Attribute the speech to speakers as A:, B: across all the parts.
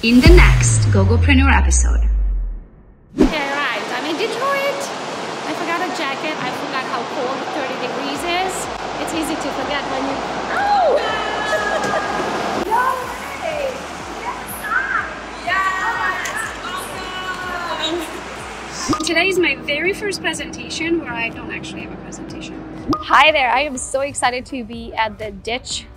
A: in the next Gogopreneur episode.
B: Okay, right. I'm in Detroit. I forgot a jacket. I forgot how cold 30 degrees is. It's easy to forget when you... Oh! No way! Yes! Awesome! Today is my very first presentation where I don't actually have a presentation. Hi there. I am so excited to be at the Ditch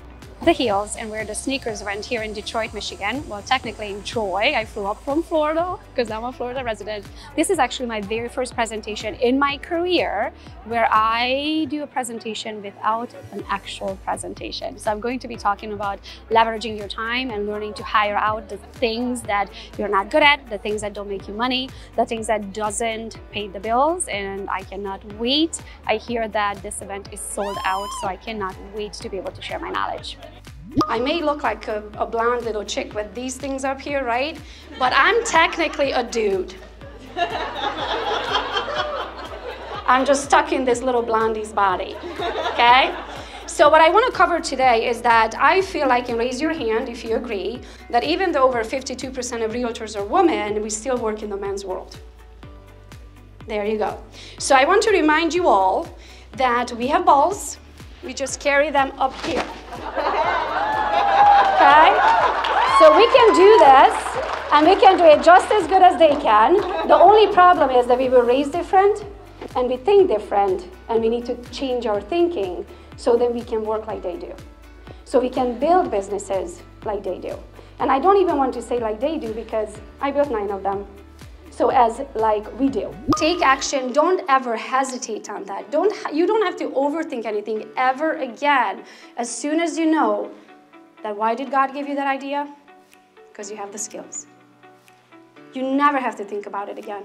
B: the Heels and wear the sneakers event here in Detroit, Michigan. Well, technically in Troy. I flew up from Florida because I'm a Florida resident. This is actually my very first presentation in my career where I do a presentation without an actual presentation. So I'm going to be talking about leveraging your time and learning to hire out the things that you're not good at, the things that don't make you money, the things that doesn't pay the bills, and I cannot wait. I hear that this event is sold out, so I cannot wait to be able to share my knowledge. I may look like a blonde little chick with these things up here, right? But I'm technically a dude. I'm just stuck in this little blondie's body, okay? So what I want to cover today is that I feel like, and raise your hand if you agree, that even though over 52% of realtors are women, we still work in the men's world. There you go. So I want to remind you all that we have balls. We just carry them up here. Okay? So we can do this, and we can do it just as good as they can. The only problem is that we were raised different, and we think different, and we need to change our thinking so that we can work like they do. So we can build businesses like they do. And I don't even want to say like they do because I built 9 of them. So as like we do. Take action, don't ever hesitate on that. You don't have to overthink anything ever again. As soon as you know that why did God give you that idea? Because you have the skills. You never have to think about it again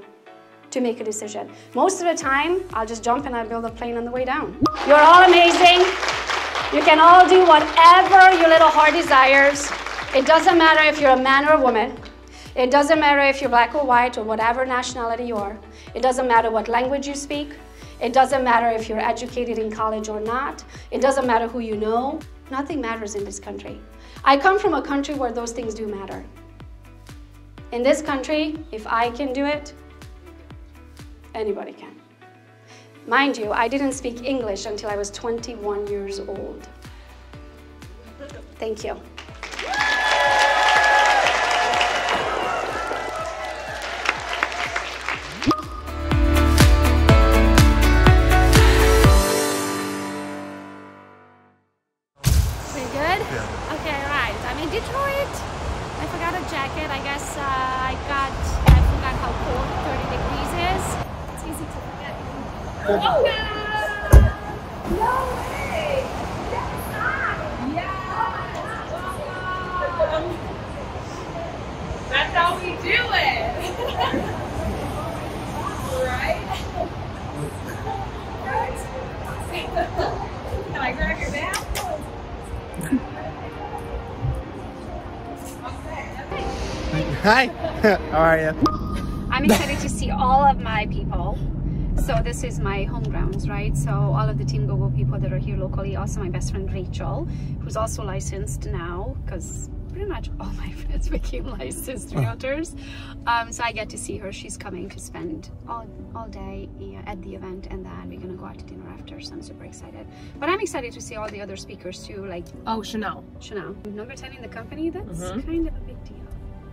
B: to make a decision. Most of the time, I'll just jump and I'll build a plane on the way down. You're all amazing. You can all do whatever your little heart desires. It doesn't matter if you're a man or a woman. It doesn't matter if you're black or white or whatever nationality you are. It doesn't matter what language you speak. It doesn't matter if you're educated in college or not. It doesn't matter who you know. Nothing matters in this country. I come from a country where those things do matter. In this country, if I can do it, anybody can. Mind you, I didn't speak English until I was 21 years old. Thank you. Detroit. I forgot a jacket. I guess I forgot how cold 30 degrees is. It's easy to forget. Oh, no way! That's not. Yeah. That's how we do it. Right? Can I grab your bag?
C: Hi, how are you?
B: I'm excited to see all of my people. So this is my home grounds, right? So all of the Team Gogo people that are here locally, also my best friend Rachel, who's also licensed now, because pretty much all my friends became licensed realtors. So I get to see her. She's coming to spend all day at the event, and then we're gonna go out to dinner after, so I'm super excited. But I'm excited to see all the other speakers too, like... Oh, Chanel. Number 10 in the company, that's kind of a big deal.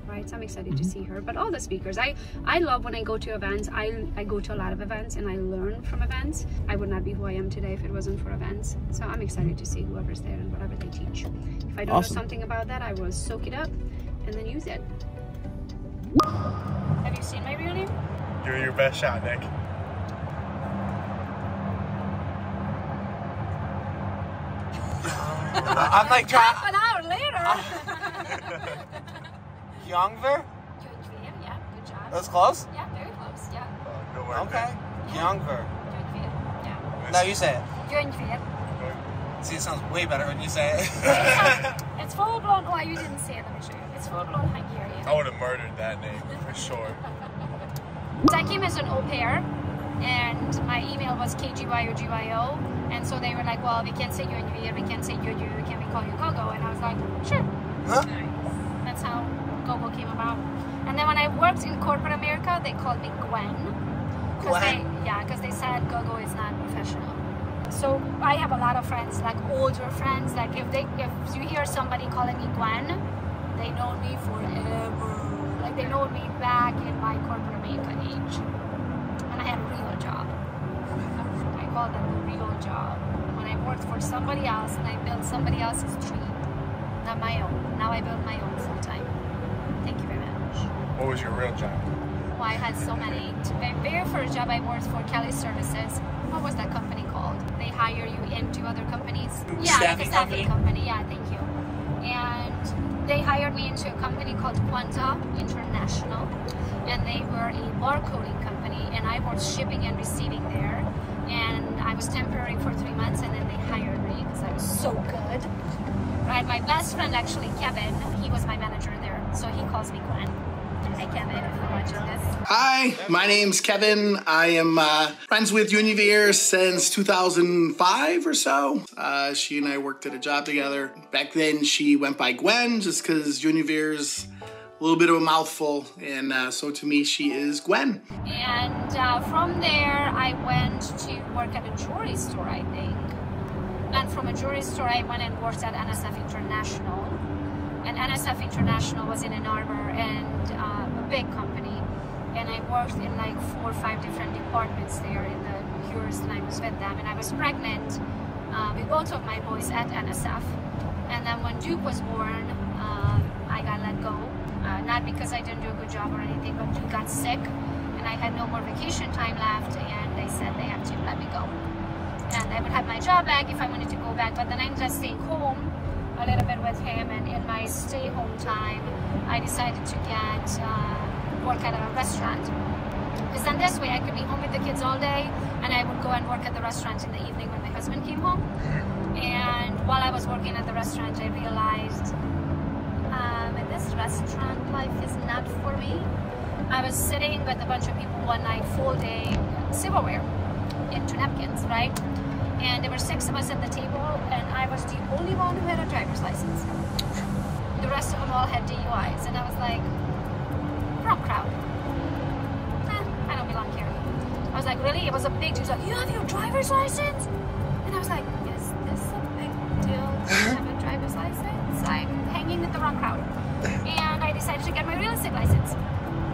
B: Right, so I'm excited to see her, but all the speakers. I love when I go to events. I go to a lot of events and I learn from events. I would not be who I am today if it wasn't for events. So I'm excited to see whoever's there and whatever they teach. If I don't know something about that, I will soak it up and then use it. Have you seen my real name?
C: You're your best shot, Nick. I'm like trying.
B: Half an hour later.
C: Youngver?
B: Yeah, good job.
C: That's close?
B: Yeah, very close, yeah.
C: Good work, okay. Youngver.
B: Yeah.
C: No, you say it.
B: Youngver.
C: See, it sounds way better when you say it.
B: It's full blown. Oh, you didn't say it. Let me show you. It's full blown Hungarian.
C: I would have murdered that name for sure.
B: I came as an au pair, and my email was KGYOGYO, and so they were like, well, we can't say Youngver, we can't say Yoyu, can we call you Gogo? And I was like, sure.
C: Huh?
B: That's how Gogo came about. And then when I worked in corporate America, they called me Gwen. Because they said Gogo is not professional. So I have a lot of friends, like older friends. Like if you hear somebody calling me Gwen, they know me forever. Like they know me back in my corporate America age. And I had a real job. I call that the real job. When I worked for somebody else and I built somebody else's dream, not my own. Now I build my own full time. Thank you very much.
C: What was your real job?
B: Well, I had so many. My very first job I worked for Kelly Services. What was that company called? They hire you into other companies. Yeah, like a staffing company. Yeah, thank you. And they hired me into a company called Quanta International, and they were a barcoding company, and I worked shipping and receiving there. And I was temporary for 3 months, and then they hired me because I was so good. Right, my best friend actually, Kevin, he was my manager there, so he calls me Gwen. Hi Kevin, if you're watching this.
D: Hi, my name's Kevin. I am friends with Univier since 2005 or so. She and I worked at a job together. Back then she went by Gwen just because Univier's a little bit of a mouthful, and so to me she is Gwen.
B: And from there I went to work at a jewelry store, I think. And from a jewelry store I went and worked at NSF International. And NSF International was in Ann Arbor, and a big company. And I worked in like 4 or 5 different departments there in the years that I was with them. And I was pregnant with both of my boys at NSF. And then when Duke was born, I got let go. Not because I didn't do a good job or anything, but Duke got sick and I had no more vacation time left, and they said they have to let me go. And I would have my job back if I wanted to go back, but then I ended up staying home a little bit with him, and in my stay home time I decided to get work at a restaurant, because then this way I could be home with the kids all day and I would go and work at the restaurant in the evening when my husband came home. And while I was working at the restaurant I realized this restaurant life is not for me. I was sitting with a bunch of people one night, full day silverware into napkins, right? And there were 6 of us at the table, and I was the only one who had a driver's license. The rest of them all had DUIs, and I was like, wrong crowd. I don't belong here. I was like, really? It was a big deal. He was like, you have your driver's license? And I was like, is this a big deal to have a driver's license? I'm hanging with the wrong crowd. And I decided to get my real estate license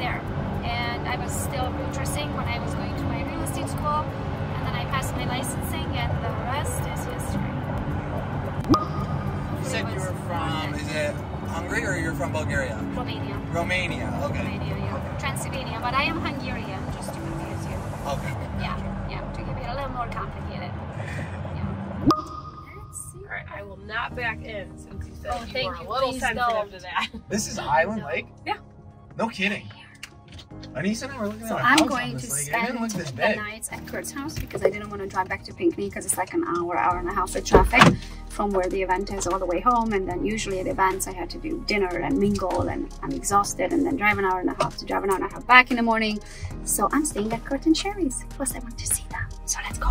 B: there. And I was still nursing when I was going to my real estate school. And then I passed my licensing, and the rest is history.
C: You said you were from, is it Hungary or you're from Bulgaria?
B: Romania.
C: Romania, okay.
B: Romania, yeah.
C: Okay.
B: Transylvania, but I am Hungarian, just to confuse you.
C: Okay.
B: Yeah, to give it a little more complicated. Yeah. Let's see.
E: All right, I will not back in since you said you
B: thank
E: were
B: you.
E: a little
B: Please
E: sensitive
B: don't.
E: to that.
C: This is Island Lake?
E: Yeah.
C: No kidding. Anissa and I were looking at
B: So
C: a
B: I'm
C: house on
B: going to
C: this lake. It didn't look
B: spend
C: this
B: the
C: big.
B: nights at Kurt's house because I didn't want to drive back to Pinckney because it's like an hour and a half with traffic from where the event is all the way home. And then usually at events I had to do dinner and mingle, and I'm exhausted, and then drive an hour and a half to drive an hour and a half back in the morning. So I'm staying at Kurt and Sherry's. Plus I want to see them. So let's go.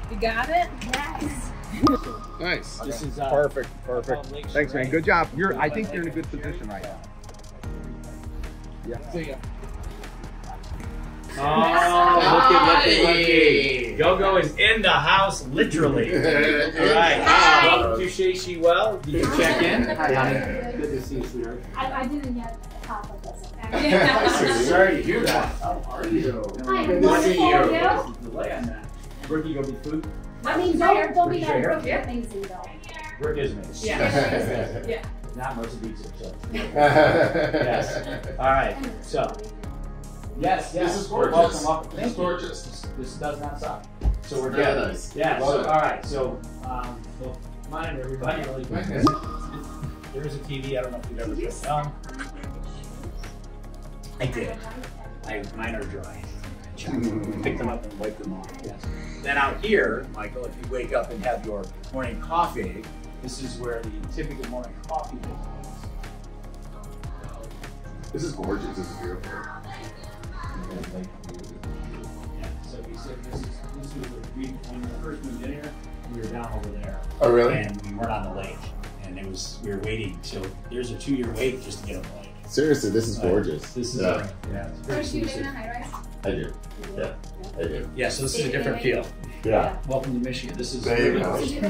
E: You got it?
B: Yes.
F: Nice.
G: This is
F: Perfect. Thanks, man. Good job. I think
G: Right
F: you're in a good position right now. Yeah.
G: See ya. Oh, looky. Gogo is in the house, literally. All right. Welcome to She Well. Did you check in?
F: Hi, honey. Good to see you, sweetheart.
B: I didn't get half of this.
G: Sorry to hear that.
F: How are you?
B: Hi,
G: Good to see you.
B: wonderful.
G: Delay on that. Ricky, go get food.
B: I mean, don't be that
G: Sure.
B: Brooke amazing though.
G: Rick is amazing.
E: Yeah.
G: Not much of pizza, so. Yes. All right. So. Yes.
F: This is
G: We're
F: gorgeous.
G: welcome up.
F: This is gorgeous.
G: This does not suck. So we're
F: Very
G: good.
F: nice.
G: Yeah.
F: Love
G: So,
F: it.
G: all right. So, so come on, everybody. Really quick. There is a TV. I don't know if you've ever put it on. I did. Mine are dry. Pick them up and wipe them off. Yes. Then out here, Michael, if you wake up and have your morning coffee, this is where the typical morning coffee is.
F: This is gorgeous. This is beautiful.
G: Yeah, so we said this was when we first moved in here, we were down over there.
F: Oh, really?
G: And we weren't on the lake. And we were waiting till, there's a 2-year wait just to get on the lake.
F: Seriously, this is gorgeous.
G: This is, it's very exclusive.
F: I do. Yeah, I do.
G: Yeah, so this is a different feel.
F: Yeah.
G: Welcome to Michigan. This is
F: There you go.
G: really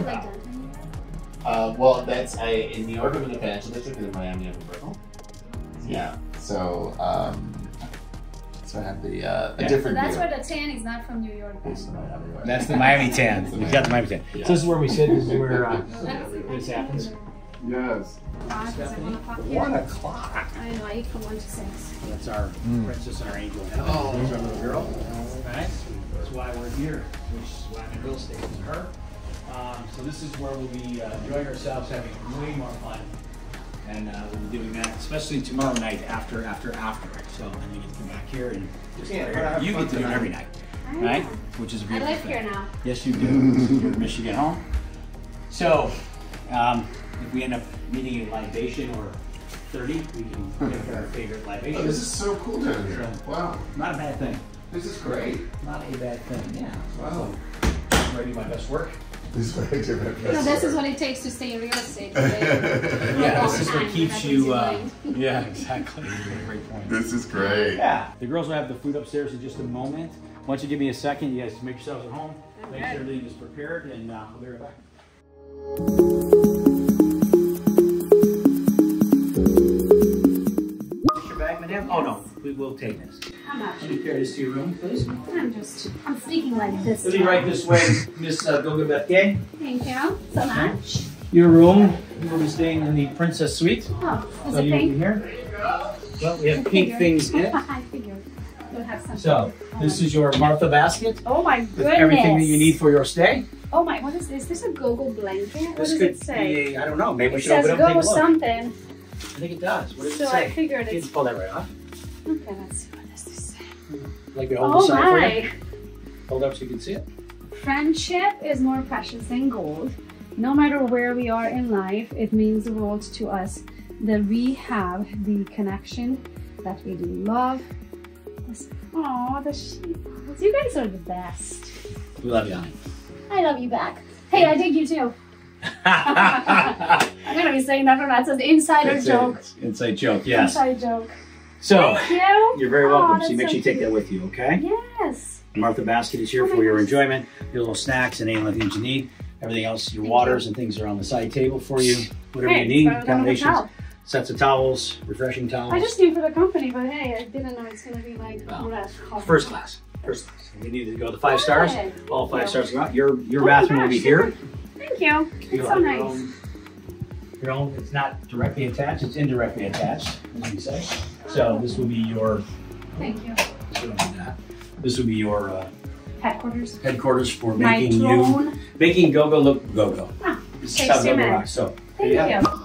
F: Well, that's in New York, I'm in the financial district, and in Miami, I'm in Brooklyn. Yeah. So, so I have the a different.
H: That's
F: view.
H: where the tan is not from New York.
G: That's the Miami tan. We've got the Miami tan.
F: Yeah.
G: So this is where we sit. This is where this happens.
F: Yes.
G: 1 o'clock.
H: I know, I eat from 1 to 6.
G: That's our princess and our angel. Oh, there's our little girl. Right? That's why we're here, which is why I'm in real estate with her. So this is where we'll be enjoying ourselves, having way more fun. And we'll be doing that, especially tomorrow night after. So then we get to come back here and just you get to do it every night, right? Which is a beautiful thing.
H: I live here now.
G: Yes, you do. You're in Michigan home. So if we end up needing a libation or 30, we can pick our favorite libation.
F: Oh, this is so cool down here. Wow.
G: Not a bad thing.
F: This is great.
G: Not a bad thing, yeah.
F: Wow.
G: So, ready my best work.
F: This is what I do my best.
H: No, this is what it takes to stay in real estate.
G: Yeah, this is what keeps you, yeah, exactly. Great point.
F: This is great.
G: Yeah. The girls will have the food upstairs in just a moment. Why don't you give me a second, you guys make yourselves at home, make sure everything is prepared, and we'll be right back. Is your bag, madam? Oh no, we will take this.
H: How much?
G: Can you carry this to your room, please?
H: I'm speaking like this.
G: We'll be right this way, Miss gogobethke.
H: Thank you so much.
G: Your room, you will be staying in the princess suite.
H: Oh, is
G: So
H: it
G: you will be
H: pink?
G: here. Well, we have pink things in it.
H: I figured. You'll have something.
G: So, this is your Martha basket
H: Oh my
G: with
H: goodness.
G: everything that you need for your stay.
H: Oh my, what is this? Is this a Gogo blanket? What
G: This
H: does
G: could
H: it say?
G: be, I don't know, maybe we
H: It
G: should open
H: says
G: it up and take a
H: Gogo
G: look.
H: something.
G: I think it does. What does
H: So
G: it say?
H: I figured
G: You
H: it's...
G: can pull that right off.
H: Okay, let's see what does this say.
G: Like we hold
H: Oh
G: the sign for you.
H: my.
G: Hold up so you can see it.
H: Friendship is more precious than gold. No matter where we are in life, it means the world to us that we have the connection, that we do love. Oh, the sheep. You guys are the best.
G: We love you, honey.
H: I love you back. Hey, I dig you too. I'm gonna be saying that from that. It's an insider joke.
G: Inside joke, yes.
H: Inside joke.
G: So,
H: Thank you.
G: you're very
H: Oh,
G: welcome.
H: that's
G: So make
H: so
G: sure you take
H: cute.
G: that with you, okay?
H: Yes.
G: Martha Basket is here
H: Oh my
G: for your
H: goodness.
G: enjoyment. Your little snacks and any other things you need. Everything else, your
H: Thank
G: waters
H: you.
G: and things are on the side table for you. Whatever
H: Hey,
G: you need,
H: throw it on the
G: accommodations,
H: towel.
G: sets of towels, refreshing towels.
H: I just knew for the company, but hey, I didn't know it's gonna be like
G: First class. First class. We need to go to 5 stars.
H: Good.
G: All 5
H: Thank
G: stars
H: you.
G: go out. Your
H: Oh
G: bathroom
H: my
G: will be
H: gosh,
G: here.
H: Thank you. It's
G: You'll
H: so
G: have
H: nice.
G: your own, it's not directly attached, it's indirectly attached, as we say. So this will be your,
H: Thank you.
G: so don't do that. This will be your
H: Headquarters.
G: headquarters for
H: My
G: making
H: throne.
G: making Gogo look Gogo.
H: Ah,
G: This is
H: takes
G: how
H: 2
G: Gogo
H: minutes.
G: rocks. So there
H: Thank
G: you have it.
H: you.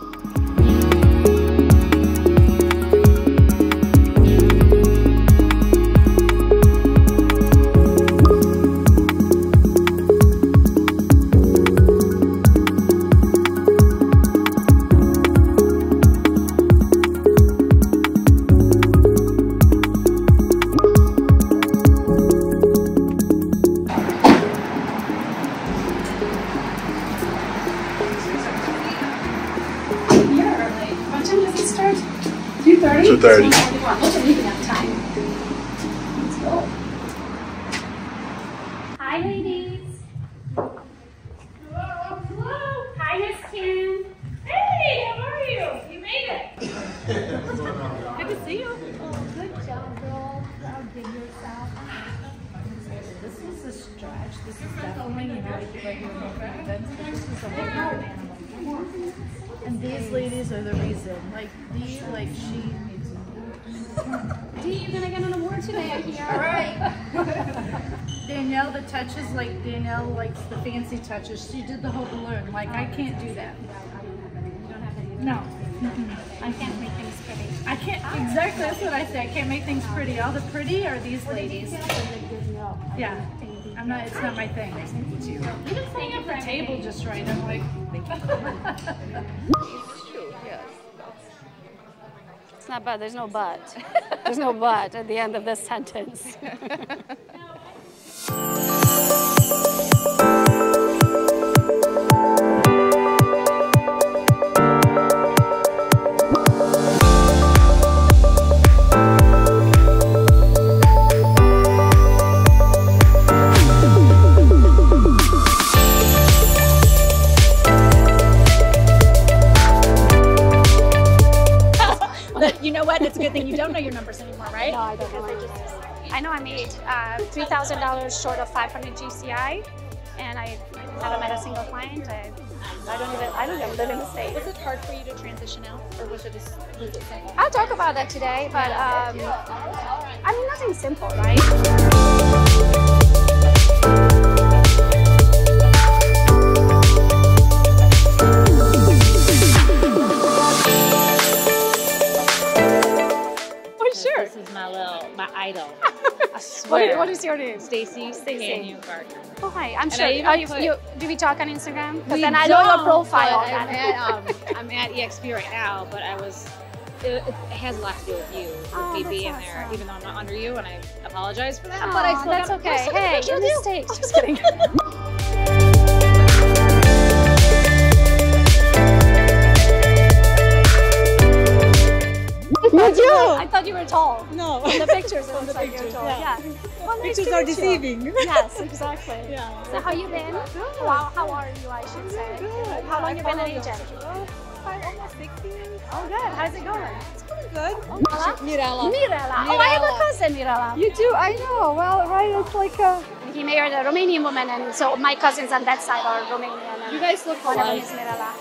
H: You're early. What time does it start? 2:30?
F: 2:30.
H: It's 1:41. We'll leave enough time. Let's go. Hi, ladies. Hello. Hi, Miss Kim. Hey, how are you? You made it. Good to see you. Oh, good job, girl. Outdid yourself.
I: This is a stretch. This is definitely, you know, like you're making events, but this is a whole different animal. And these ladies are the reason. Like, Dee, like, she needs
H: Dee, you're gonna get an award today, I hear.
I: all right. Danielle, the touches, like, Danielle likes the fancy touches. She did the whole balloon. Like, I can't do that.
H: You don't have any.
I: No.
H: I can't make things pretty.
I: I can't, exactly, that's what I say. I can't make things pretty. All the pretty are these ladies. Yeah. I'm not, it's not my thing. Even setting up the table just right, I'm like,
B: It's not but. There's no but. There's no but at the end of this sentence.
J: You know what? It's a good thing you don't know your numbers anymore, right?
B: No, I don't know. I know I made $3,000 short of 500 GCI, and I haven't met a single client. I don't even live in the States.
J: Was it hard for you to transition out, or was it simple?
B: I'll talk about that today, but I mean, nothing simple, right?
J: This is my idol. I swear.
B: What is your name?
J: Stacy.
B: Oh, hi. I'm sure. Do we talk on Instagram? Because
J: We
B: then I know your
J: don't,
B: profile.
J: but I'm at EXP right now, but it has a lot to do with you, with me being there, even though I'm not under you, and I apologize for that.
B: Oh,
J: but I still
B: that's okay. Hey,
J: you're
B: you're mistakes. Just kidding. I thought you were tall.
J: No.
B: In the pictures, it looks like you're tall. Yeah. Well, nice
J: Pictures
B: to
J: are
B: meet you.
J: deceiving.
B: Yes, exactly.
J: Yeah.
B: So how you been? Wow, how are you, I should say?
J: Good.
B: How long you been an agent?
J: Almost 6 years.
B: Oh, good. How's it going?
J: It's going good.
B: Mirella. Oh, I have a cousin, Mirella.
J: You do? I know. Well, right, it's like a...
B: He married a Romanian woman, and so my cousins on that side are Romanian.
J: You guys look
B: One of them
J: alike.
B: is Mirella.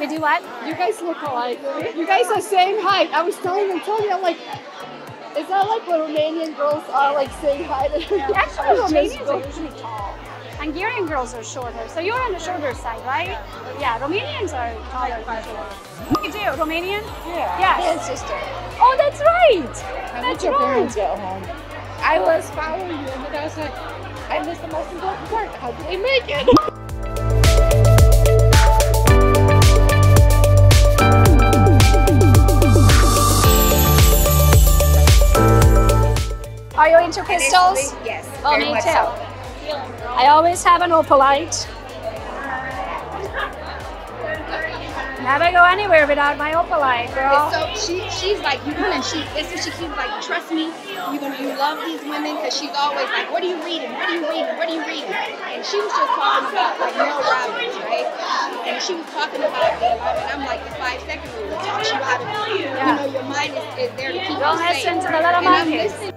B: We do what?
J: You guys look alike. You guys are same height. I was telling them, I'm like, is that like what Romanian girls are, like same height?
B: Actually, Romanians are usually tall. Hungarian girls are shorter. So you're on the shorter side, right? Yeah, Romanians are taller usually. You do? Romanian?
J: Yeah.
B: Yes.
J: And sister.
B: Oh, that's right.
J: That's your parents get home. I was following you, and then I was like, I missed the most important part. How do they make it?
B: Are you into crystals?
J: Yes.
B: Oh, me too. I always have an opalite. Never go anywhere without my opalite, girl.
K: So she's like, that's what she keeps like, trust me, you love these women, because she's always like, what are you reading? What are you reading? What are you reading? And she was just talking about like Mel Robbins, right? And she was talking about the environment. I'm like, the 5-second rule. It teaches you how to, your mind is there to keep you safe.
B: Don't listen to the little monkeys.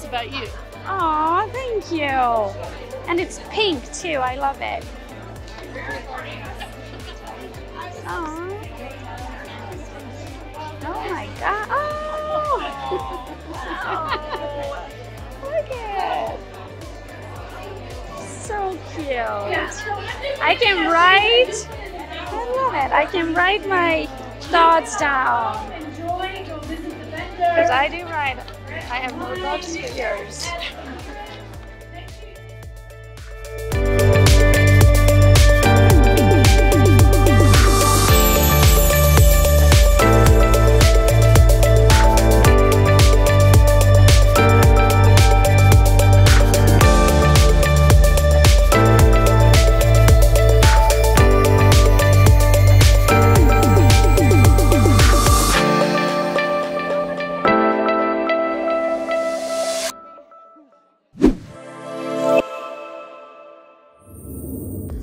J: About you.
B: Oh, thank you. And it's pink too. I love it. Oh. Oh my God. Oh. Look at it. So cute. I can write. I love it. I can write my thoughts down. Because I do write. I have more books for yours.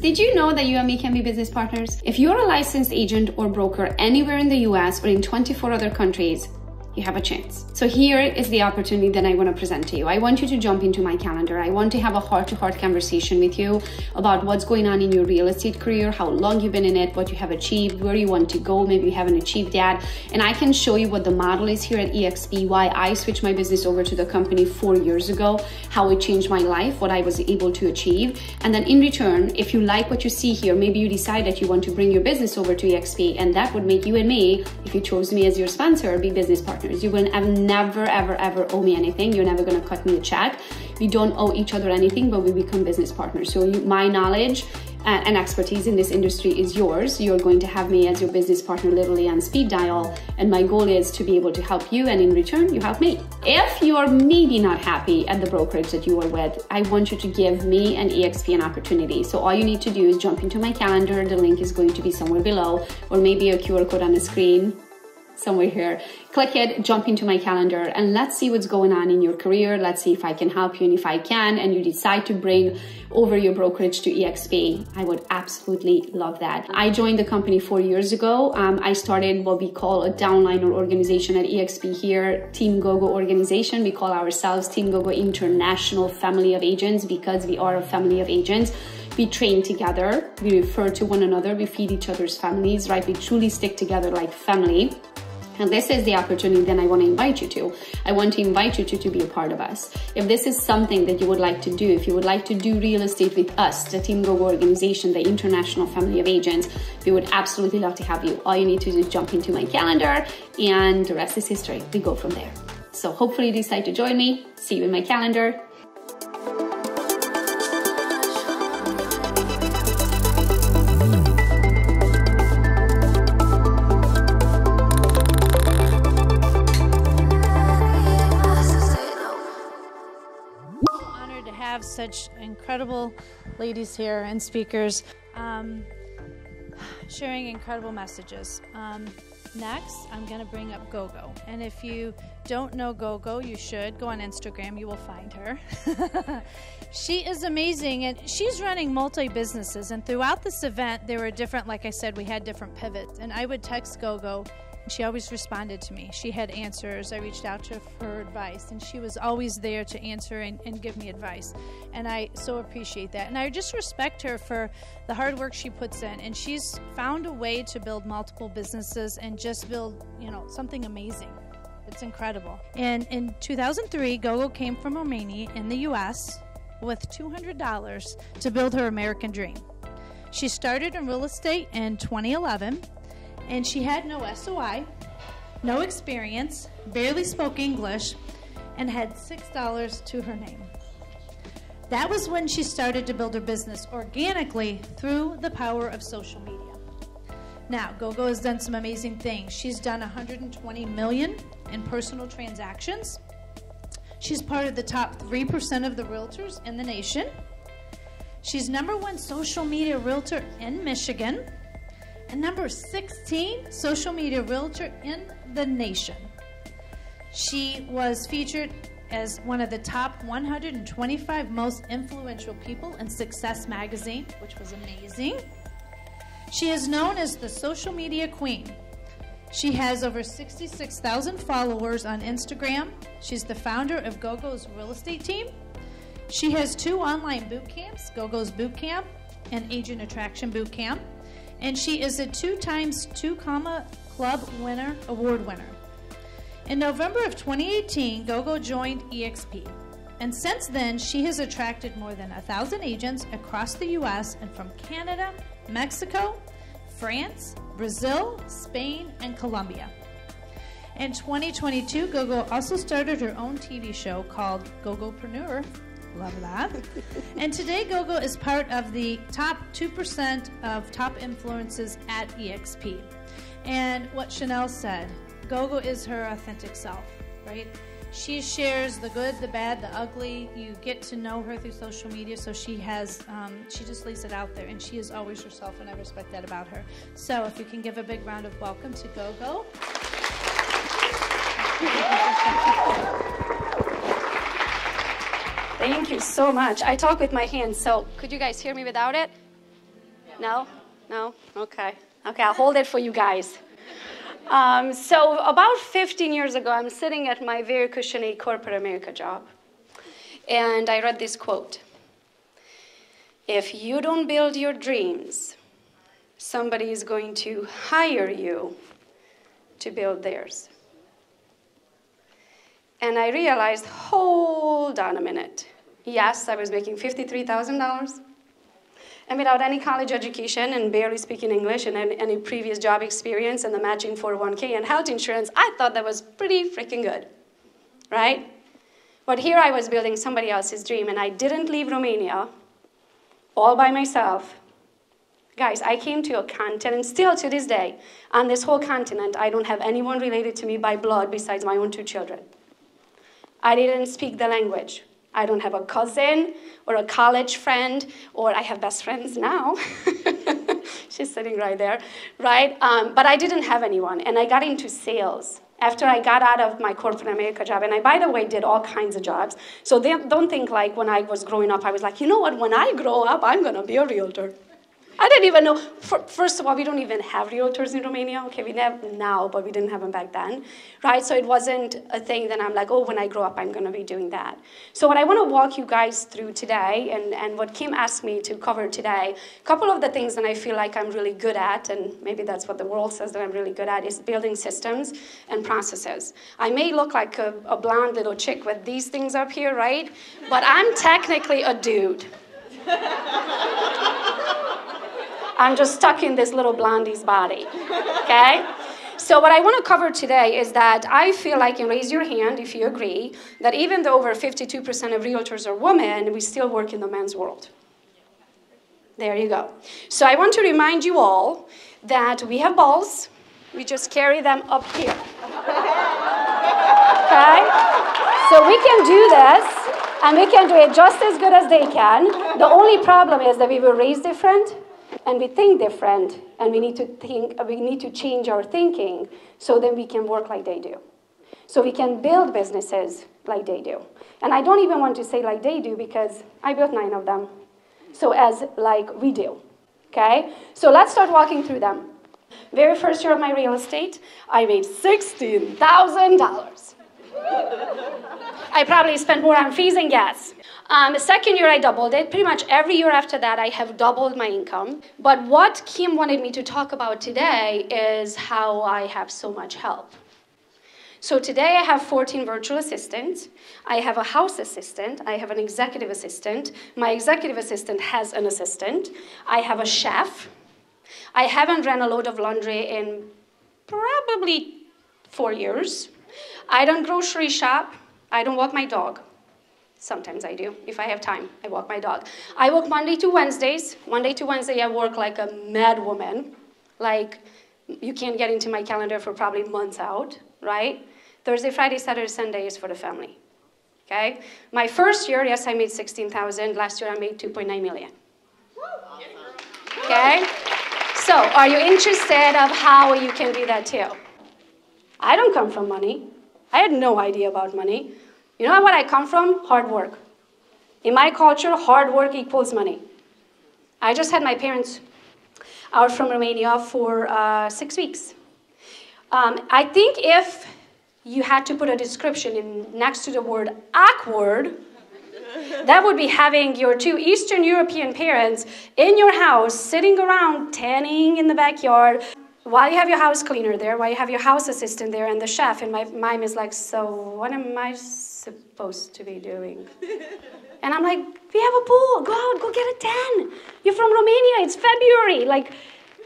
L: Did you know that you and me can be business partners? If you're a licensed agent or broker anywhere in the US or in 24 other countries, you have a chance. So here is the opportunity that I want to present to you. I want you to jump into my calendar. I want to have a heart-to-heart conversation with you about what's going on in your real estate career, how long you've been in it, what you have achieved, where you want to go, maybe you haven't achieved that. And I can show you what the model is here at EXP, why I switched my business over to the company 4 years ago, how it changed my life, what I was able to achieve. And then in return, if you like what you see here, maybe you decide that you want to bring your business over to EXP, and that would make you and me, if you chose me as your sponsor, be business partners. You will never, ever owe me anything. You're never going to cut me a check. We don't owe each other anything, but we become business partners. So my knowledge and expertise in this industry is yours. You're going to have me as your business partner literally on speed dial, and my goal is to be able to help you, and in return you help me. If you're maybe not happy at the brokerage that you are with, I want you to give me and EXP an opportunity. So all you need to do is jump into my calendar. The link is going to be somewhere below, or maybe a QR code on the screen somewhere here. Click it, jump into my calendar, and let's see what's going on in your career. Let's see if I can help you, and if I can, and you decide to bring over your brokerage to EXP, I would absolutely love that. I joined the company 4 years ago. I started what we call a downliner organization at EXP here, Team Gogo organization. We call ourselves Team Gogo International Family of Agents because we are a family of agents. We train together, we refer to one another, we feed each other's families, right? We truly stick together like family. And this is the opportunity that I want to invite you to. I want to invite you to be a part of us. If this is something that you would like to do, if you would like to do real estate with us, the Team Gogo organization, the International Family of Agents, we would absolutely love to have you. All you need to do is jump into my calendar, and the rest is history. We go from there. So hopefully you decide to join me. See you in my calendar.
I: Such incredible ladies here and speakers sharing incredible messages. Next, I'm going to bring up Gogo. And if you don't know Gogo, you should. Go on Instagram. You will find her. She is amazing, and she's running multi-businesses. And throughout this event, there were different, like I said, we had different pivots. And I would text Gogo, and she always responded to me. She had answers. I reached out to her for advice, and she was always there to answer and give me advice. And I so appreciate that. And I just respect her for the hard work she puts in. And she's found a way to build multiple businesses and just build, you know, something amazing. It's incredible. And in 2003, Gogo came from Romania in the U.S. with $200 to build her American dream. She started in real estate in 2011, and she had no SOI, no experience, barely spoke English, and had $6 to her name. That was when she started to build her business organically through the power of social media. Now, Gogo has done some amazing things. She's done 120 million in personal transactions. She's part of the top 3% of the realtors in the nation. She's #1 social media realtor in Michigan and number 16 social media realtor in the nation. She was featured as one of the top 125 most influential people in Success magazine, which was amazing. She is known as the social media queen. She has over 66,000 followers on Instagram. She's the founder of Gogo's real estate team. She has 2 online boot camps, Gogo's Boot Camp and Agent Attraction Boot Camp. And she is a 2x2 Club winner, award winner. In November of 2018, Gogo joined EXP. And since then, she has attracted more than 1,000 agents across the U.S. and from Canada, Mexico, France, Brazil, Spain, and Colombia. In 2022, Gogo also started her own TV show called Gogopreneur. Love that. And today, Gogo is part of the top 2% of top influences at EXP. And what Chanel said, Gogo is her authentic self, right? She shares the good, the bad, the ugly. You get to know her through social media, so she has, she just lays it out there, and she is always herself, and I respect that about her. So if you can give a big round of welcome to Gogo.
B: Thank you so much. I talk with my hands, so could you guys hear me without it? No? No? Okay. Okay, I'll hold it for you guys. So about 15 years ago, I'm sitting at my very cushiony corporate America job, and I read this quote. If you don't build your dreams, somebody is going to hire you to build theirs. And I realized, hold on a minute. Yes, I was making $53,000. And without any college education and barely speaking English and any previous job experience and the matching 401k and health insurance, I thought that was pretty freaking good, right? But here I was building somebody else's dream, and I didn't leave Romania all by myself. Guys, I came to a continent, and still to this day, on this whole continent, I don't have anyone related to me by blood besides my own 2 children. I didn't speak the language. I don't have a cousin or a college friend, or I have best friends now. She's sitting right there, right? But I didn't have anyone, and I got into sales after I got out of my corporate America job. And I, by the way, did all kinds of jobs. So don't think like when I was growing up, I was like, you know what, when I grow up, I'm gonna be a realtor. I didn't even know, first of all, we don't even have realtors in Romania. Okay, we have now, but we didn't have them back then, right? So it wasn't a thing that I'm like, oh, when I grow up, I'm gonna be doing that. So what I wanna walk you guys through today, and what Kim asked me to cover today, a couple of the things that I feel like I'm really good at, and maybe that's what the world says that I'm really good at, is building systems and processes. I may look like a blonde little chick with these things up here, right? But I'm technically a dude. I'm just stuck in this little blondie's body, okay? So what I want to cover today is that I feel like, and raise your hand if you agree, that even though over 52% of realtors are women, we still work in the men's world. There you go. So I want to remind you all that we have balls. We just carry them up here, okay? So we can do this, and we can do it just as good as they can. The only problem is that we were raised different, and we think different, and we need to change our thinking so that we can work like they do. So we can build businesses like they do. And I don't even want to say like they do, because I built 9 of them. So as like we do, okay? So let's start walking through them. Very first year of my real estate, I made $16,000. I probably spent more on fees and gas. The second year I doubled it. Pretty much every year after that I have doubled my income. But what Kim wanted me to talk about today is how I have so much help. So today I have 14 virtual assistants. I have a house assistant. I have an executive assistant. My executive assistant has an assistant. I have a chef. I haven't ran a load of laundry in probably 4 years. I don't grocery shop. I don't walk my dog. Sometimes I do. If I have time, I walk my dog. I work Monday to Wednesdays. Monday to Wednesday, I work like a mad woman. Like, you can't get into my calendar for probably months out, right? Thursday, Friday, Saturday, Sunday is for the family, okay? My first year, yes, I made $16,000. Last year, I made $2.9 million, okay? So, are you interested of how you can do that too? I don't come from money. I had no idea about money. You know what I come from? Hard work. In my culture, hard work equals money. I just had my parents out from Romania for 6 weeks. I think if you had to put a description next to the word awkward, that would be having your 2 Eastern European parents in your house, sitting around, tanning in the backyard, while you have your house cleaner there, while you have your house assistant there, and the chef. And my mom is like, so what am I supposed to be doing? And I'm like, we have a pool. Go out, go get a tan. You're from Romania. It's February. Like,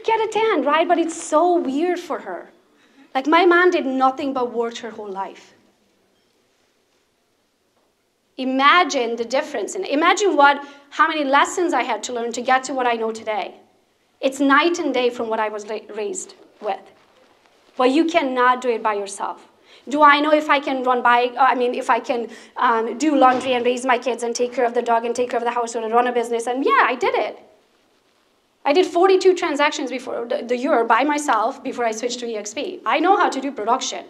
B: get a tan, right? But it's so weird for her. Like, my mom did nothing but work her whole life. Imagine the difference. And imagine how many lessons I had to learn to get to what I know today. It's night and day from what I was raised with. But you cannot do it by yourself. Do I know if I can if I can do laundry and raise my kids and take care of the dog and take care of the house and run a business? And yeah, I did it. I did 42 transactions before the year by myself before I switched to EXP. I know how to do production,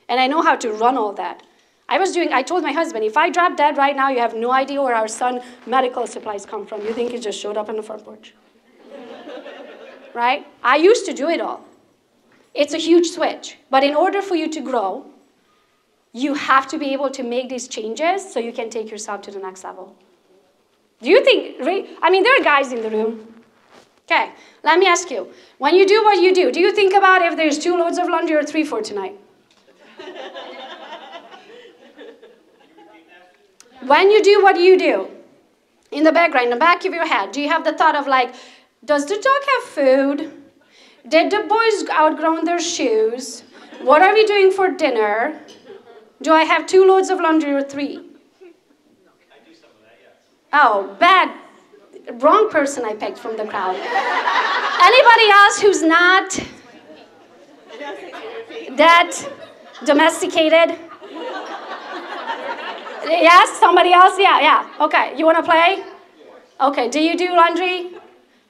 B: and I know how to run all that. I told my husband, if I drop dead right now, you have no idea where our son medical supplies come from. You think he just showed up on the front porch. Right? I used to do it all. It's a huge switch. But in order for you to grow, you have to be able to make these changes so you can take yourself to the next level. Do you think, I mean, there are guys in the room. Okay, let me ask you. When you do what you do you think about if there's 2 loads of laundry or 3 for tonight? When you do what you do, in the background, in the back of your head, do you have the thought of like, does the dog have food? Did the boys outgrow their shoes? What are we doing for dinner? Do I have 2 loads of laundry or 3? I do some of that, yes. Oh, bad. Wrong person I picked from the crowd. Anybody else who's not that domesticated? Yes, somebody else? Yeah. Okay, you want to play? Okay, do you do laundry?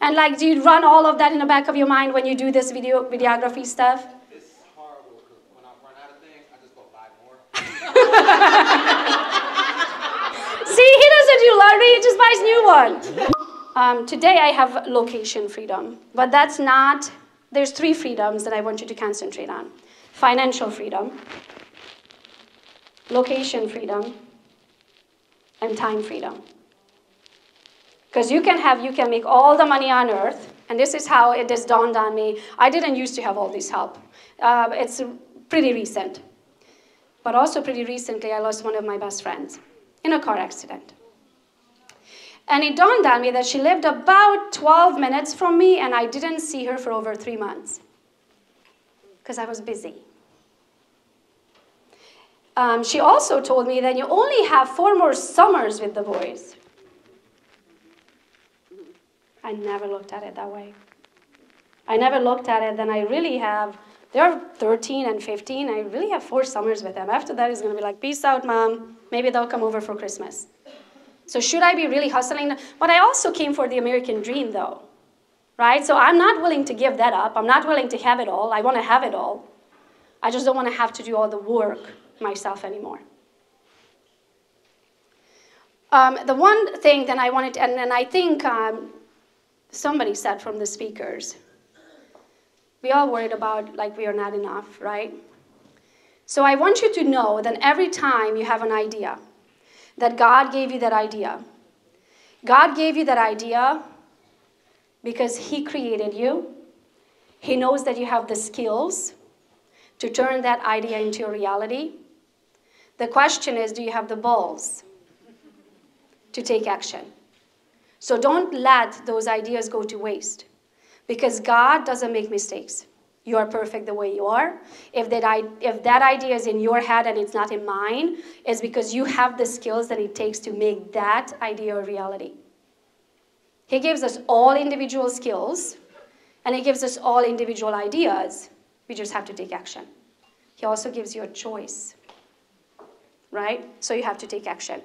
B: And like, do you run all of that in the back of your mind when you do this videography stuff?
C: It's horrible because when I run out of things, I just go buy more.
B: See, he doesn't do laundry, he just buys new ones. Today I have location freedom, but that's not, there's 3 freedoms that I want you to concentrate on. Financial freedom, location freedom, and time freedom. Because you can make all the money on earth, and this is how it has dawned on me. I didn't used to have all this help. It's pretty recent. But also pretty recently, I lost one of my best friends in a car accident. And it dawned on me that she lived about 12 minutes from me, and I didn't see her for over 3 months because I was busy. She also told me that you only have 4 more summers with the boys. I never looked at it that way. I never looked at it, then I really have, they're 13 and 15, I really have 4 summers with them. After that, it's going to be like, peace out, Mom. Maybe they'll come over for Christmas. So should I be really hustling? But I also came for the American dream, though, right? So I'm not willing to give that up. I'm not willing to have it all. I want to have it all. I just don't want to have to do all the work myself anymore. The one thing that I wanted, and I think somebody said from the speakers, we all worried about like we are not enough, right? So I want you to know that every time you have an idea, that God gave you that idea. God gave you that idea because He created you. He knows that you have the skills to turn that idea into a reality. The question is, do you have the balls to take action? So don't let those ideas go to waste, because God doesn't make mistakes. You are perfect the way you are. If that idea is in your head and it's not in mine, it's because you have the skills that it takes to make that idea a reality. He gives us all individual skills, and He gives us all individual ideas. We just have to take action. He also gives you a choice, right? So you have to take action.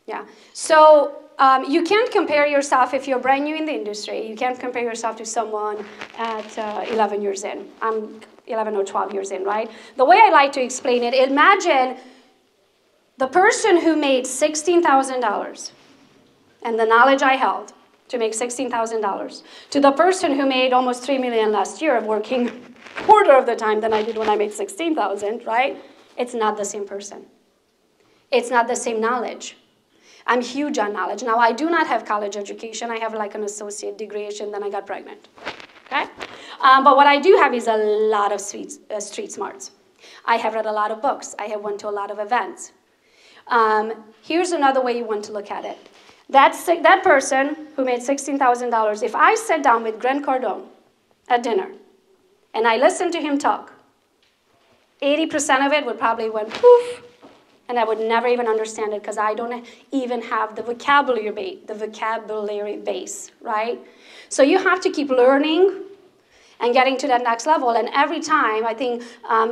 B: Yeah. So you can't compare yourself if you're brand new in the industry. You can't compare yourself to someone at 11 years in. I'm 11 or 12 years in, right? The way I like to explain it, imagine the person who made $16,000 and the knowledge I held to make $16,000 to the person who made almost $3 million last year, working a quarter of the time than I did when I made $16,000, right? It's not the same person. It's not the same knowledge. I'm huge on knowledge. Now, I do not have college education. I have like an associate degree, and then I got pregnant. Okay? But what I do have is a lot of street smarts. I have read a lot of books. I have went to a lot of events. Here's another way you want to look at it. That person who made $16,000, if I sat down with Grant Cardone at dinner and I listened to him talk, 80% of it would probably went poof, and I would never even understand it because I don't even have the vocabulary base, right? So you have to keep learning and getting to that next level. And every time, I think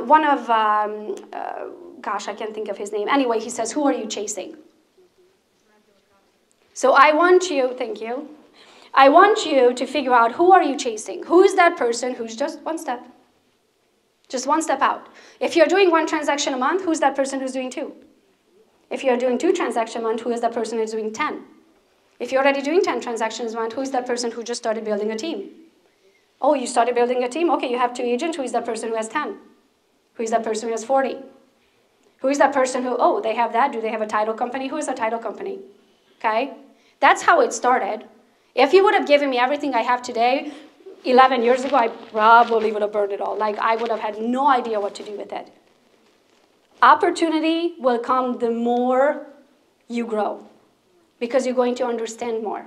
B: one of, gosh, I can't think of his name. Anyway, he says, who are you chasing? So I want you, thank you. I want you to figure out who are you chasing? Who is that person who's just one step? Just one step out. If you're doing 1 transaction a month, who's that person who's doing 2? If you're doing 2 transactions a month, who is that person who's doing 10? If you're already doing 10 transactions a month, who is that person who just started building a team? Oh, you started building a team? Okay, you have 2 agents. Who is that person who has 10? Who is that person who has 40? Who is that person who, oh, they have that? Do they have a title company? Who is a title company? Okay? That's how it started. If you would have given me everything I have today, 11 years ago, I probably would have burned it all. Like, I would have had no idea what to do with it. Opportunity will come the more you grow, because you're going to understand more.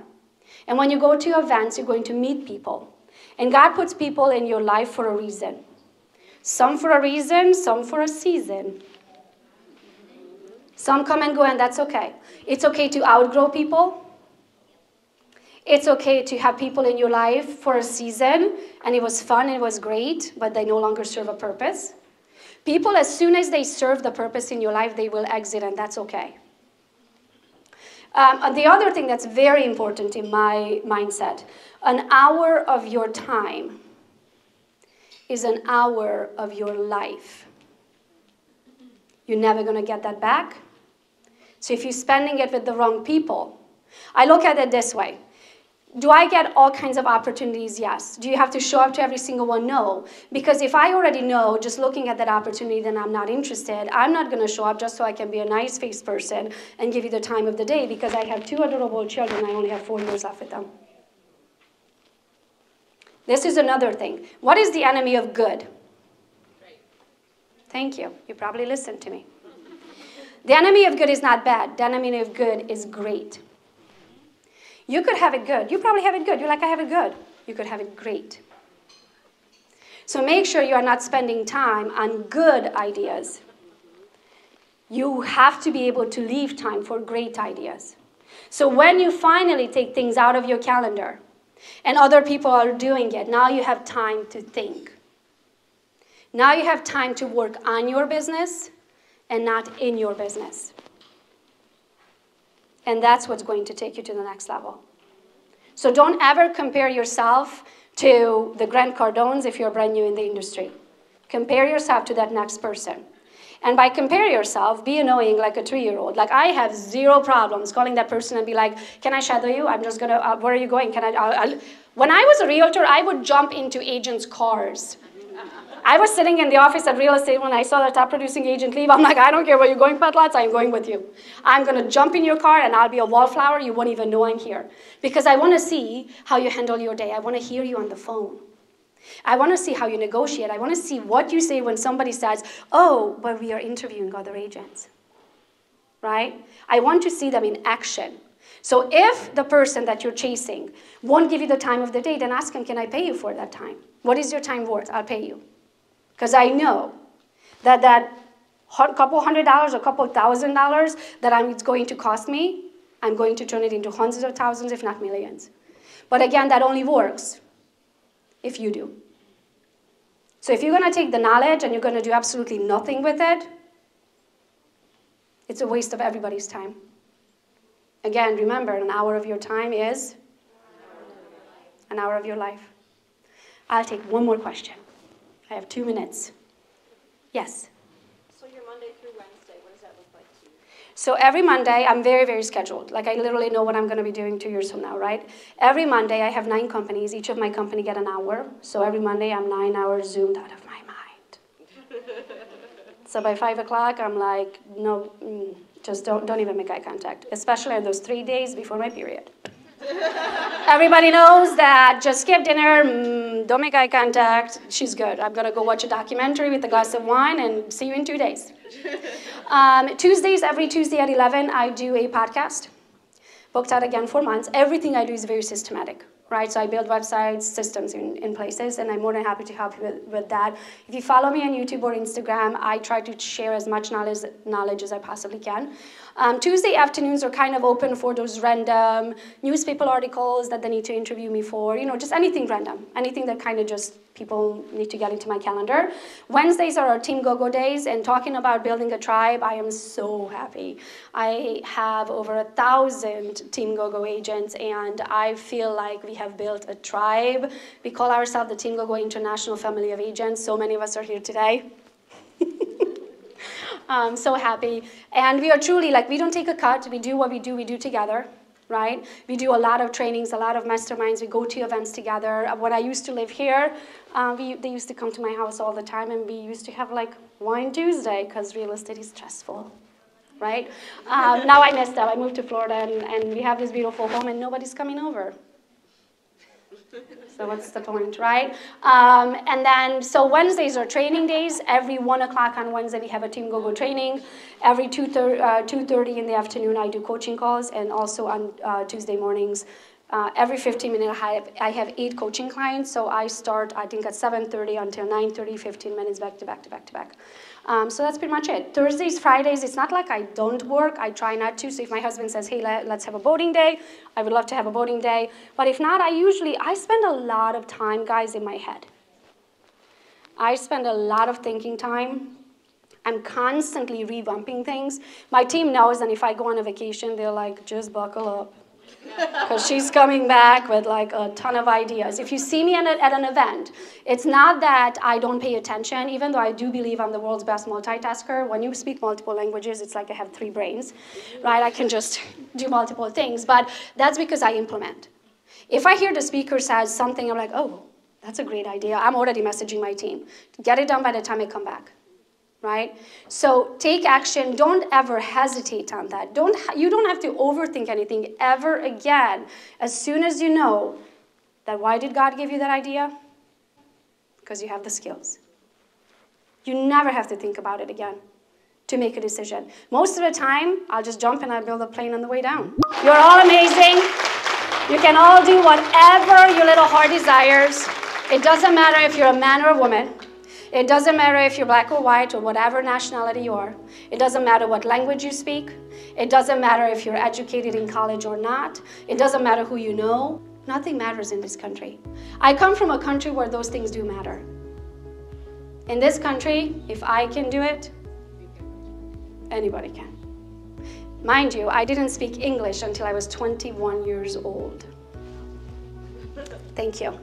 B: And when you go to events, you're going to meet people. And God puts people in your life for a reason. Some for a reason, some for a season. Some come and go, and that's okay. It's okay to outgrow people. It's okay to have people in your life for a season, and it was fun, it was great, but they no longer serve a purpose. People, as soon as they serve the purpose in your life, they will exit, and that's okay. The other thing that's very important in my mindset, an hour of your time is an hour of your life. You're never going to get that back. So if you're spending it with the wrong people, I look at it this way. Do I get all kinds of opportunities? Yes. Do you have to show up to every single one? No. Because if I already know, just looking at that opportunity, then I'm not interested. I'm not going to show up just so I can be a nice-faced person and give you the time of the day, because I have 2 adorable children. I only have 4 years left with them. This is another thing. What is the enemy of good? Thank you. You probably listened to me. The enemy of good is not bad. The enemy of good is great. You could have it good. You probably have it good. You're like, I have it good. You could have it great. So make sure you are not spending time on good ideas. You have to be able to leave time for great ideas. So when you finally take things out of your calendar and other people are doing it, now you have time to think. Now you have time to work on your business and not in your business. And that's what's going to take you to the next level. So don't ever compare yourself to the Grant Cardones if you're brand new in the industry. Compare yourself to that next person. And by compare yourself, be annoying like a 3-year-old. Like, I have 0 problems calling that person and be like, can I shadow you? I'm just going to, where are you going? When I was a realtor, I would jump into agents' cars. I was sitting in the office at real estate when I saw the top producing agent leave. I'm like, I don't care where you're going, Patlats, I'm going with you. I'm going to jump in your car and I'll be a wallflower. You won't even know I'm here. Because I want to see how you handle your day. I want to hear you on the phone. I want to see how you negotiate. I want to see what you say when somebody says, oh, but we are interviewing other agents. Right? I want to see them in action. So if the person that you're chasing won't give you the time of the day, then ask him, can I pay you for that time? What is your time worth? I'll pay you. Because I know that couple $100 or couple $1,000 that it's going to cost me, I'm going to turn it into hundreds of thousands, if not millions. But again, that only works if you do. So if you're going to take the knowledge and you're going to do absolutely nothing with it, it's a waste of everybody's time. Again, remember, an hour of your time is an hour of your life. I'll take one more question. I have 2 minutes. Yes?
M: So your Monday through Wednesday, what does that look like to you?
B: So every Monday, I'm very, very scheduled. Like, I literally know what I'm going to be doing 2 years from now, right? Every Monday, I have 9 companies. Each of my company get an hour. So every Monday, I'm 9 hours zoomed out of my mind. So by 5 o'clock, I'm like, no, just don't even make eye contact, especially on those 3 days before my period. Everybody knows that just skip dinner, don't make eye contact, she's good. I'm going to go watch a documentary with a glass of wine and see you in 2 days. Tuesdays, every Tuesday at 11, I do a podcast. Booked out again 4 months. Everything I do is very systematic, right? So I build websites, systems in places, and I'm more than happy to help you with that. If you follow me on YouTube or Instagram, I try to share as much knowledge as I possibly can. Tuesday afternoons are kind of open for those random newspaper articles that they need to interview me for, just anything random, anything that kind of just people need to get into my calendar. Wednesdays are our Team Gogo days, and talking about building a tribe, I am so happy. I have over 1,000 Team Gogo agents, and I feel like we have built a tribe. We call ourselves the Team Gogo International Family of Agents. So many of us are here today. I'm so happy. And we are truly, we don't take a cut. We do what we do together. right? We do a lot of trainings, a lot of masterminds. We go to events together. When I used to live here, they used to come to my house all the time, and we used to have like Wine Tuesday because real estate is stressful, right? Now I messed up. I moved to Florida, and we have this beautiful home, and nobody's coming over. So what's the point, right? And then, so Wednesdays are training days. Every 1 o'clock on Wednesday, we have a Team Gogo training. Every 2:30 in the afternoon, I do coaching calls. And also on Tuesday mornings, every 15 minutes, I have 8 coaching clients. So I start, I think, at 7:30 until 9:30, 15 minutes back to back to back to back. So that's pretty much it. Thursdays, Fridays, it's not like I don't work. I try not to. So if my husband says, hey, let's have a boating day, I would love to have a boating day. But if not, I spend a lot of time, guys, in my head. I spend a lot of thinking time. I'm constantly revamping things. My team knows, and if I go on a vacation, they're like, just buckle up. Because she's coming back with like a ton of ideas. If you see me at an event, it's not that I don't pay attention, even though I do believe I'm the world's best multitasker. When you speak multiple languages, it's like I have 3 brains, right? I can just do multiple things, but that's because I implement. If I hear the speaker says something, I'm like, oh, that's a great idea. I'm already messaging my team. Get it done by the time I come back. Right? So take action. Don't ever hesitate on that. You don't have to overthink anything ever again. As soon as you know that why did God give you that idea? Because you have the skills. You never have to think about it again to make a decision. Most of the time, I'll just jump and I build a plane on the way down. You're all amazing. You can all do whatever your little heart desires. It doesn't matter if you're a man or a woman. It doesn't matter if you're black or white or whatever nationality you are. It doesn't matter what language you speak. It doesn't matter if you're educated in college or not. It doesn't matter who you know. Nothing matters in this country. I come from a country where those things do matter. In this country, if I can do it, anybody can. Mind you, I didn't speak English until I was 21 years old. Thank you.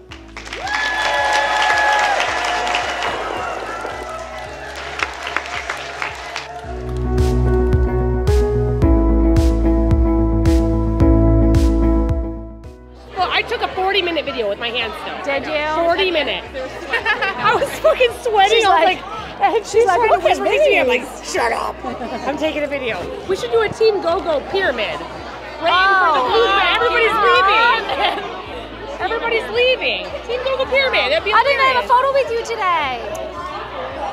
N: I took a 40-minute video with my hands still.
B: Did you?
N: 40 minutes. I was fucking sweating. I was like, and she's like, look at me. I'm like, shut up. I'm taking a video. We should do a Team Gogo pyramid. Right in front of the booth, but everybody's leaving. Everybody's leaving. Team Gogo pyramid. That'd be
B: I didn't have a photo with you today.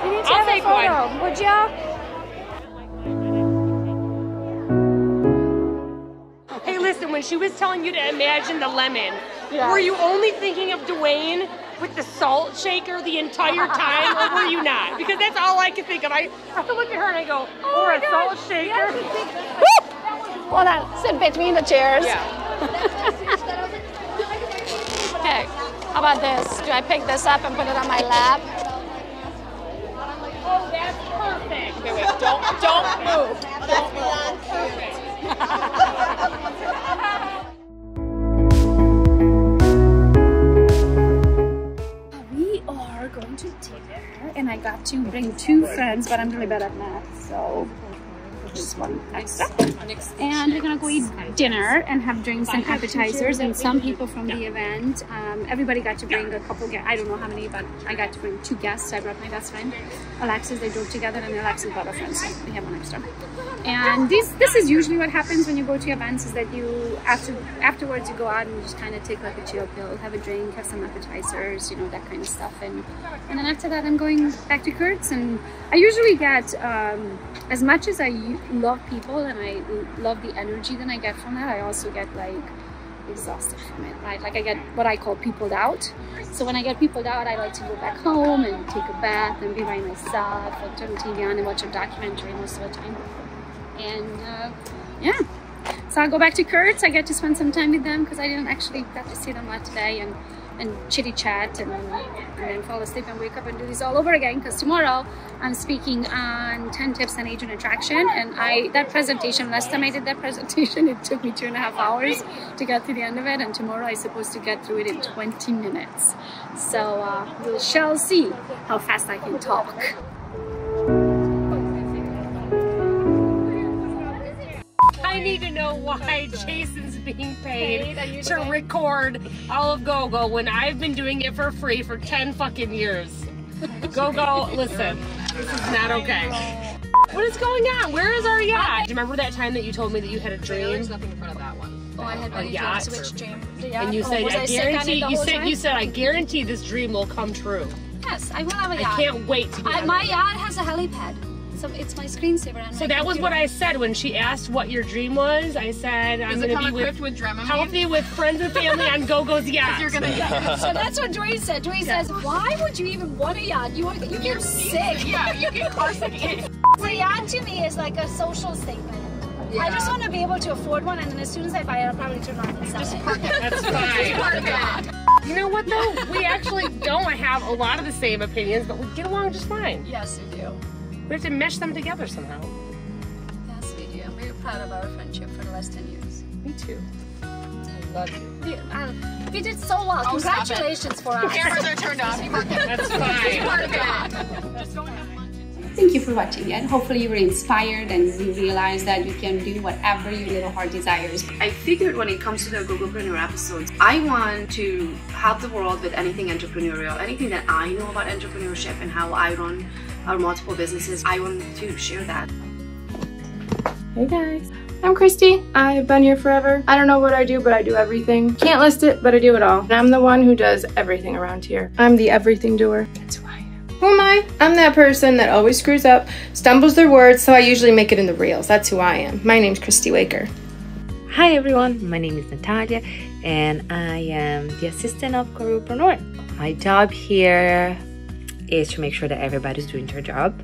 B: You need to have a photo.
N: One.
B: Would you?
N: Hey, listen, when she was telling you to imagine the lemon, were you only thinking of Dwayne with the salt shaker the entire time, or were you not? Because that's all I could think of. I look at her and I go, or a salt shaker.
B: Hold on, sit between the chairs.
N: Yeah.
B: Okay, how about this? Do I pick this up and put it on my lap?
N: Oh, that's perfect. Okay, wait, don't move. Don't move. Perfect.
H: We are going to dinner, and I got to bring 2 friends, but I'm really bad at math, so just one extra. And we're gonna go eat dinner and have drinks and appetizers, and some people from the event, everybody got to bring a couple guests. I don't know how many, but I got to bring 2 guests. I brought my best friend, Alexis. They drove together, and Alexis brought a friend, so we have 1 extra. And this is usually what happens when you go to events, is that you afterwards you go out and you just kind of take like a chill pill, have a drink, have some appetizers, you know, that kind of stuff. And then after that, I'm going back to Kurt's, and I usually get, as much as I love people and I love the energy that I get from that, I also get like exhausted from it, right? Like I get what I call peopled out. So when I get peopled out, I like to go back home and take a bath and be by myself, or turn the TV on and watch a documentary most of the time. And yeah, so I'll go back to Kurt's. I get to spend some time with them because I didn't actually get to see them a lot today, and chitty chat and then fall asleep and wake up and do this all over again, because tomorrow I'm speaking on 10 tips on agent attraction. And that presentation, last time I did that presentation, it took me 2.5 hours to get to the end of it, and tomorrow I'm supposed to get through it in 20 minutes. So we shall see how fast I can talk.
N: Hi need to know why Jason's being paid to record all of Gogo when I've been doing it for free for 10 fucking years. Gogo, listen, this is not okay. What is going on? Where is our yacht? Do you remember that time that you told me that you had a dream?
J: There's nothing in front of that one.
K: Oh, I had many dreams. Which dream?
N: And you said, I guarantee. You said, I guarantee this dream will come true.
K: Yes, I will have a yacht.
N: I can't wait to get
K: my yacht has a helipad. So it's my screensaver.
N: So that was what I said when she asked what your dream was. I said, I'm going to be healthy with friends and family on Gogo's yacht.
K: So that's what Dwayne said. Dwayne says, why would you even want a yacht? You get sick.
N: Yeah, you get car sick.
K: So yacht to me is like a social statement. Yeah. I just want to be able to afford one, and then as soon as I buy it, I'll probably turn around and sell it.
N: That's fine. You know what though? We actually don't have a lot of the same opinions, but we get along just fine.
K: Yes, we do.
N: We have to mesh them together somehow.
K: Yes, we do. I'm very proud of our friendship for the last 10 years.
N: Me too. I love you.
K: We did so well.
J: Oh,
K: congratulations for us.
J: Cameras are turned off.
N: That's fine.
J: Just go have lunch.
L: Thank you for watching, and hopefully you were inspired and you realize that you can do whatever your little heart desires. I figured when it comes to the Gogopreneur episodes, I want to help the world with anything entrepreneurial, anything that I know about entrepreneurship and how I run our multiple businesses. I want to share that.
O: Hey guys, I'm Christy. I've been here forever. I don't know what I do, but I do everything. Can't list it, but I do it all. And I'm the one who does everything around here. I'm the everything doer. That's who I am. Who am I? I'm that person that always screws up, stumbles their words, so I usually make it in the reels. That's who I am. My name's Christy Waker.
P: Hi everyone, my name is Natalia and I am the assistant of Gogopreneur. My job here is to make sure that everybody's doing their job.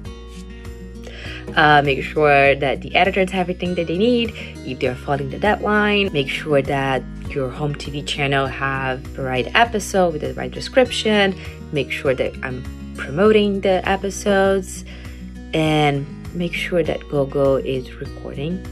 P: Make sure that the editors have everything that they need, if they're following the deadline. Make sure that your home TV channel have the right episode with the right description. Make sure that I'm promoting the episodes and make sure that Gogo is recording.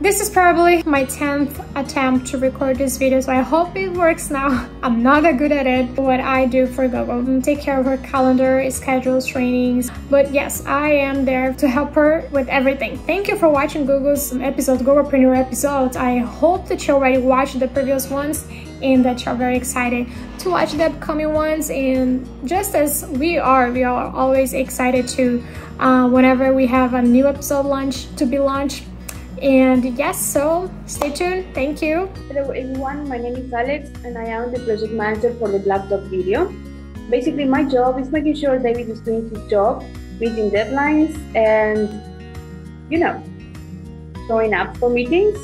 Q: This is probably my 10th attempt to record this video, so I hope it works now. I'm not that good at it. What I do for Gogo, take care of her calendar, schedules, trainings. But yes, I am there to help her with everything. Thank you for watching Gogo's episode, Gogopreneur episodes. I hope that you already watched the previous ones and that you're very excited to watch the upcoming ones. And just as we are always excited to whenever we have a new episode to be launched. And yes, so stay tuned. Thank you.
R: Hello everyone, my name is Alex and I am the project manager for the Black Dog video. Basically, my job is making sure David is doing his job, meeting deadlines and, you know, showing up for meetings.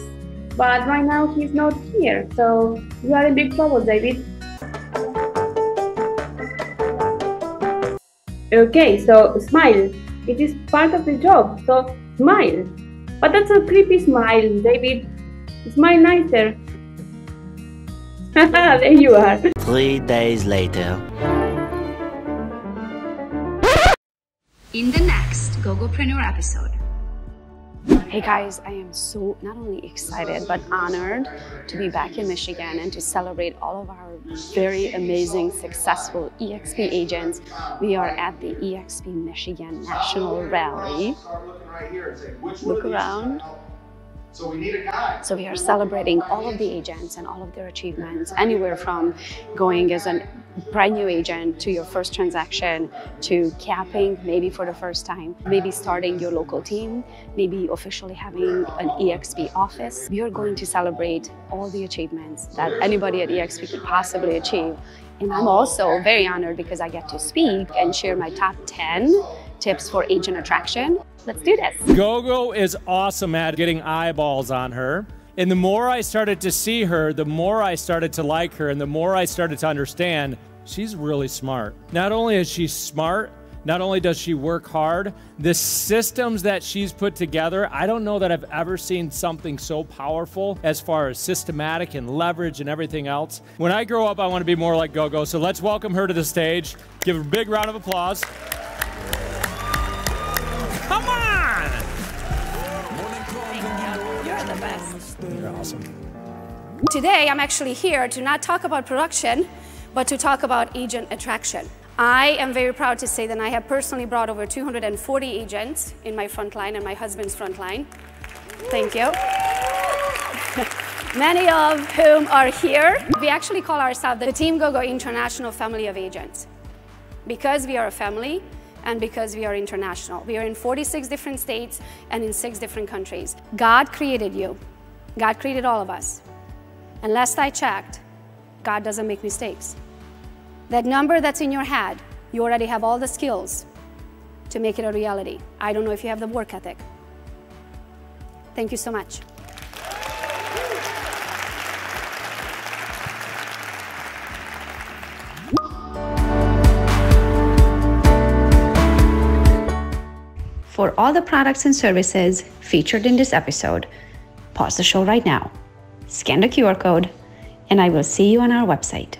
R: But right now he's not here, so you are in big trouble, David. Okay, so smile. It is part of the job, so smile. But that's a creepy smile, David. Smile nicer. There you are.
S: 3 days later.
A: In the next Gogopreneur episode.
L: Hey guys, I am so not only excited but honored to be back in Michigan and to celebrate all of our very amazing, successful EXP agents. We are at the EXP Michigan National Rally. Look around.
D: So we need a guy.
L: So we are celebrating all of the agents and all of their achievements, anywhere from going as a brand new agent to your first transaction, to capping maybe for the first time, maybe starting your local team, maybe officially having an EXP office. We are going to celebrate all the achievements that anybody at EXP could possibly achieve. And I'm also very honored because I get to speak and share my top 10 tips for agent attraction. Let's do this.
T: Gogo is awesome at getting eyeballs on her. And the more I started to see her, the more I started to like her, and the more I started to understand she's really smart. Not only is she smart, not only does she work hard, the systems that she's put together, I don't know that I've ever seen something so powerful as far as systematic and leverage and everything else. When I grow up, I want to be more like Gogo, so let's welcome her to the stage. Give her a big round of applause. Come on!
L: You're the best.
T: You're awesome.
B: Today, I'm actually here to not talk about production, but to talk about agent attraction. I am very proud to say that I have personally brought over 240 agents in my front line and my husband's front line. Thank you. Many of whom are here. We actually call ourselves the Team Gogo International Family of Agents because we are a family and because we are international. We are in 46 different states and in 6 different countries. God created you. God created all of us. And last I checked, God doesn't make mistakes. That number that's in your head, you already have all the skills to make it a reality. I don't know if you have the work ethic. Thank you so much.
L: For all the products and services featured in this episode, pause the show right now, scan the QR code, and I will see you on our website.